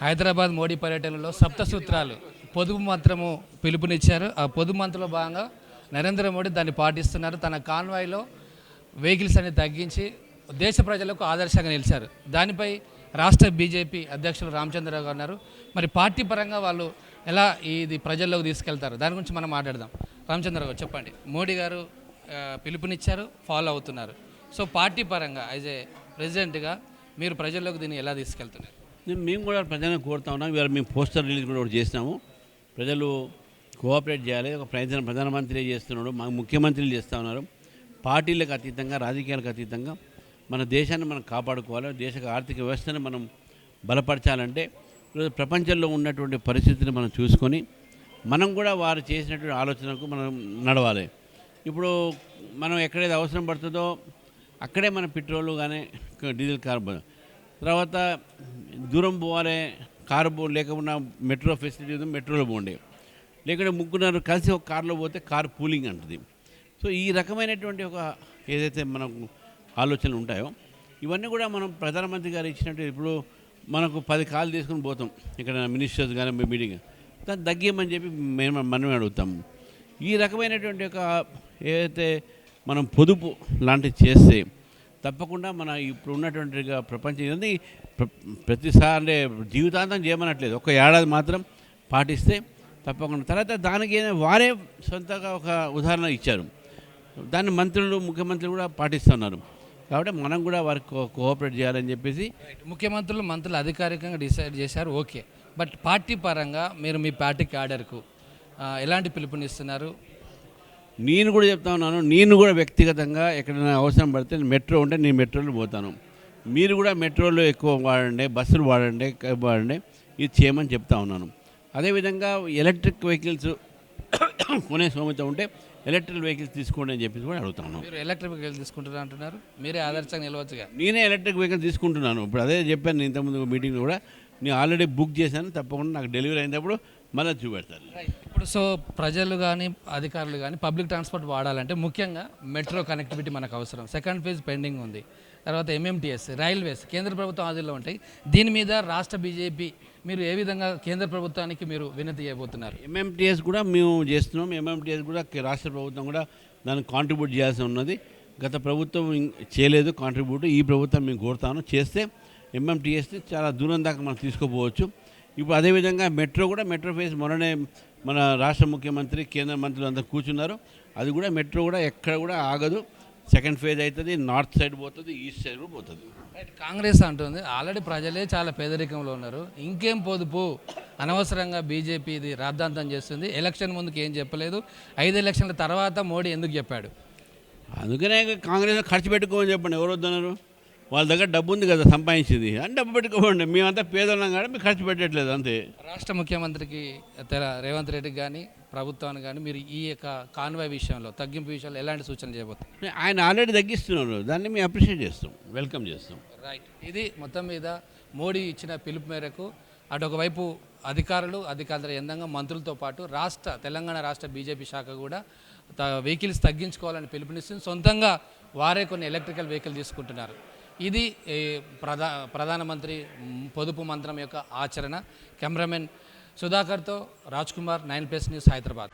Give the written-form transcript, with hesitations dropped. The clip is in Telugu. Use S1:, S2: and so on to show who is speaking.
S1: హైదరాబాద్ మోడీ పర్యటనలో సప్త సూత్రాలు పొదుపు మంత్రము పిలుపునిచ్చారు. ఆ పొదుపు మంత్రంలో భాగంగా నరేంద్ర మోడీ దాన్ని పాటిస్తున్నారు. తన కాన్వాయ్లో వెహికల్స్ అన్ని తగ్గించి దేశ ప్రజలకు ఆదర్శంగా నిలిచారు. దానిపై రాష్ట్ర బీజేపీ అధ్యక్షులు రామచంద్రరావు గారు ఉన్నారు. మరి పార్టీ పరంగా వాళ్ళు ఎలా ఇది ప్రజల్లోకి తీసుకెళ్తారు, దాని గురించి మనం మాట్లాడదాం. రామచంద్రరావు గారు చెప్పండి. మోడీ గారు పిలుపునిచ్చారు, ఫాలో అవుతున్నారు. సో పార్టీ పరంగా యాజ్ ఏ ప్రెసిడెంట్గా మీరు ప్రజల్లోకి దీన్ని ఎలా తీసుకెళ్తున్నారు?
S2: మేము కూడా ప్రజలను కోరుతా ఉన్నాం. ఇవాళ మేము పోస్టర్ రిలీజ్ కూడా ఒకటి చేసినాము. ప్రజలు కోఆపరేట్ చేయాలి. ఒక ప్రధానమంత్రి చేస్తున్నాడు, మా ముఖ్యమంత్రులు చేస్తూ ఉన్నారు. పార్టీలకు అతీతంగా, రాజకీయాలకు అతీతంగా మన దేశాన్ని మనం కాపాడుకోవాలి. దేశ ఆర్థిక వ్యవస్థను మనం బలపరచాలంటే ఈరోజు ప్రపంచంలో ఉన్నటువంటి పరిస్థితిని మనం చూసుకొని మనం కూడా వారు చేసినటువంటి ఆలోచనకు మనం నడవాలి. ఇప్పుడు మనం ఎక్కడైతే అవసరం పడుతుందో అక్కడే మన పెట్రోల్ కానీ డీజిల్ కారు, తర్వాత దూరం పోవాలి కారు లేకుండా మెట్రో ఫెసిలిటీ ఉంది, మెట్రోలో పోండి, లేకుంటే ముగ్గురు కలిసి ఒక కారులో పోతే కారు పూలింగ్ అంటుంది. సో ఈ రకమైనటువంటి ఒక ఏదైతే మనం ఆలోచనలు ఉంటాయో ఇవన్నీ కూడా మనం ప్రధానమంత్రి గారు ఇచ్చినట్టు ఇప్పుడు మనకు 10 కార్లు తీసుకుని పోతాం ఇక్కడ మినిస్టర్స్ కానీ మీటింగ్, దాన్ని తగ్గియమని చెప్పి మనం అడుగుతాం. ఈ రకమైనటువంటి ఒక ఏదైతే మనం పొదుపు లాంటివి చేస్తే తప్పకుండా మన ఇప్పుడు ఉన్నటువంటి ప్రపంచం ఇవన్నీ ప్రతిసారి అంటే జీవితాంతం చేయమనట్లేదు, ఒక ఏడాది మాత్రం పాటిస్తే తప్పకుండా. తర్వాత దానికి వారే సొంతగా ఒక ఉదాహరణ ఇచ్చారు, దాన్ని మంత్రులు ముఖ్యమంత్రులు కూడా పాటిస్తున్నారు. కాబట్టి మనం కూడా వారికి కోఆపరేట్ చేయాలని చెప్పేసి
S1: మంత్రులు అధికారికంగా డిసైడ్ చేశారు. ఓకే, బట్ పార్టీ పరంగా మీరు మీ పార్టీ క్యాడర్కు ఎలాంటి పిలుపునిస్తున్నారు?
S2: నేను కూడా చెప్తా ఉన్నాను, నేను కూడా వ్యక్తిగతంగా ఎక్కడైనా అవసరం పడితే మెట్రో ఉంటే నేను మెట్రోలో పోతాను. మీరు కూడా మెట్రోలో ఎక్కువ వాడండి, బస్సులు వాడండి, క్యాబ్ వాడండి, ఇది చేయమని చెప్తా ఉన్నాను. అదేవిధంగా ఎలక్ట్రిక్ వెహికల్స్ కొనే సోమత ఉంటే ఎలక్ట్రిక్ వెహికల్స్ తీసుకోండి అని చెప్పేసి కూడా అడుగుతాను.
S1: మీరు ఎలక్ట్రిక్ వెహికల్ తీసుకుంటున్నారు అంటున్నారు, మీరే ఆదర్శంగా నిలవచ్చుగా.
S2: నేనే ఎలక్ట్రిక్ వెహికల్ తీసుకుంటున్నాను. ఇప్పుడు అదే చెప్పాను నేను ఇంతకుముందు మీటింగ్లో కూడా, నేను ఆల్రెడీ బుక్ చేశాను. తప్పకుండా నాకు డెలివరీ అయినప్పుడు మళ్ళీ చూపెడతాను.
S1: ఇప్పుడు సో ప్రజలు కానీ అధికారులు కానీ పబ్లిక్ ట్రాన్స్పోర్ట్ వాడాలంటే ముఖ్యంగా మెట్రో కనెక్టివిటీ మనకు అవసరం. సెకండ్ ఫేజ్ పెండింగ్ ఉంది. తర్వాత ఎంఎంటీఎస్, రైల్వేస్ కేంద్ర ప్రభుత్వం ఆధీనంలో ఉంటాయి. దీని మీద రాష్ట్ర బీజేపీ మీరు ఏ విధంగా కేంద్ర ప్రభుత్వానికి మీరు వినతి చేయబోతున్నారు?
S2: ఎంఎంటీఎస్ కూడా మేము చేస్తున్నాం. ఎంఎంటీఎస్ కూడా రాష్ట్ర ప్రభుత్వం కూడా దానికి కాంట్రిబ్యూట్ చేయాల్సి ఉన్నది. గత ప్రభుత్వం చేయలేదు కాంట్రిబ్యూట్, ఈ ప్రభుత్వం మేము కోరుతాను చేస్తే ఎంఎంటీఎస్ని చాలా దూరం దాకా మనం తీసుకోపోవచ్చు. ఇప్పుడు అదేవిధంగా మెట్రో కూడా, మెట్రో ఫేజ్ మొన్ననే మన రాష్ట్ర ముఖ్యమంత్రి కేంద్ర మంత్రులు అందరూ కూర్చున్నారు. అది కూడా మెట్రో కూడా ఎక్కడ కూడా ఆగదు. సెకండ్ ఫేజ్ అవుతుంది, నార్త్ సైడ్ పోతుంది, ఈస్ట్ సైడ్ కూడా పోతుంది.
S1: కాంగ్రెస్ అంటుంది ఆల్రెడీ ప్రజలే చాలా పేదరికంలో ఉన్నారు, ఇంకేం పొదుపు, అనవసరంగా బీజేపీ ఇది రాద్ధాంతం చేస్తుంది, ఎలక్షన్ ముందుకు ఏం చెప్పలేదు, 5 ఎలక్షన్ల తర్వాత మోడీ ఎందుకు చెప్పాడు?
S2: అందుకనే కాంగ్రెస్ ఖర్చు పెట్టుకోమని చెప్పండి. ఎవరు వద్దన్నారు? వాళ్ళ దగ్గర డబ్బు ఉంది కదా సంపాదించింది, అని డబ్బు పెట్టుకోండి. మేమంతా పేదన్నాం కానీ మీకు ఖర్చు పెట్టట్లేదు అంతే.
S1: రాష్ట్ర ముఖ్యమంత్రికి రేవంత్ రెడ్డికి కానీ ప్రభుత్వానికి కానీ మీరు ఈ యొక్క కాన్వాయ్ విషయంలో, తగ్గింపు విషయంలో ఎలాంటి సూచనలు చేయబోతున్నారు?
S2: ఆయన ఆల్రెడీ తగ్గిస్తున్నారు, దాన్ని మేము అప్రిషియేట్ చేస్తాం, వెల్కమ్ చేస్తాం.
S1: రైట్, ఇది మొత్తం మీద మోడీ ఇచ్చిన పిలుపు మేరకు అటు ఒకవైపు అధికారుల ఎందంగా మంత్రులతో పాటు తెలంగాణ రాష్ట్ర బీజేపీ శాఖ కూడా వెహికల్స్ తగ్గించుకోవాలని పిలుపునిస్తుంది. సొంతంగా వారే కొన్ని ఎలక్ట్రికల్ వెహికల్ తీసుకుంటున్నారు. ఇది ప్రధానమంత్రి పొదుపు మంత్రం యొక్క ఆచరణ. కెమెరామెన్ సుధాకర్తో రాజ్ కుమార్, 9+ న్యూస్, హైదరాబాద్.